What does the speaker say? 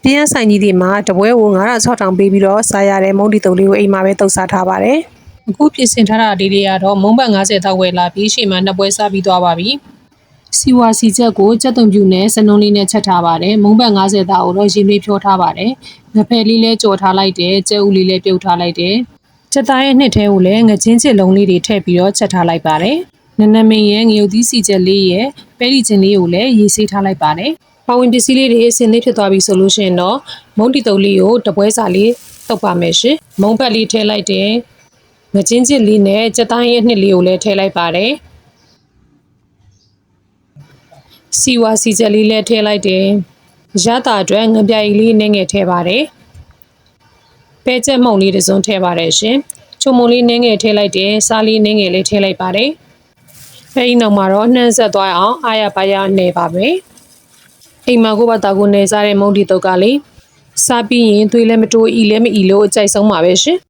ပြင်းဆိုင်ကြီးဒီမှာတပွဲကို9,600ပေးပြီးတော့စားရတဲ့မုံတီတုပ်လေးကိုအိမ်မှာပဲတုပ်စားထားပါတယ်အခုပြင်ဆင်ထားတာလေးတွေကတော့မုံပတ်50တောက်ဝယ်လာပြီးရှေ့မှာနှစ်ပွဲစားပြီးသွားပါပြီစီဝါစီချက်ကိုကြက်သွန်ပြူနဲ့စနုံးလေးနဲ့ချက်ထားပါတယ်မုံပတ်50တောက်ကိုတော့ရေလေးဖြောထားပါတယ်ငဖယ်လေးလည်းကြော်ထားလိုက်တယ်ကြက်ဥလေးလည်းပြုတ်ထားလိုက်တယ်ချက်သားရဲ့နှစ်ထဲကိုလည်းငချင်းချစ်လုံးလေးတွေထည့်ပြီးတော့ချက်ထားလိုက်ပါတယ်နနမင်းရဲ့ငရုတ်သီးစီချက်လေးရဲ့ပဲရီချင်းလေးကိုလည်းရေးဆေးထားလိုက်ပါတယ်ပါဝင်ပစ္စည်းလေးတွေအစင်းလေးဖြစ်သွားပြီဆိုလို့ရှိရင်တော့မုံတီတုပ်လေးကိုတပွဲစာလေးတုပ်ပါမယ်ရှင်မုံပတ်လေးထည့်လိုက်တယ်ငချင်းချစ်လေးနဲ့ချက်သားရဲ့နှစ်လေးကိုလည်းထည့်လိုက်ပါတယ်စီဝါစီချက်လေးလည်းထည့်လိုက်တယ်ရတာအတွက်ငပြိုင်လေးနည်းငယ်ထည့်ပါတယ်ပဲချက်မှုန်လေးတစ်စုံထည့်ပါတယ်ရှင်ချုံမုံလေးနည်းငယ်ထည့်လိုက်တယ်စားလေးနည်းငယ်လေးထည့်လိုက်ပါတယ်အဲဒီနောက်မှာတော့နှမ်းဆက်သွားအောင်အားရပါရနေပါမယ်အိမ်မှာကိုပါတာကိုနေစားတဲ့မုံတီတုပ်ကလေးစားပြီးရင်သွေးလည်းမတိုးဤလည်းမဤလို့အကြိုက်ဆုံးပါပဲရှင်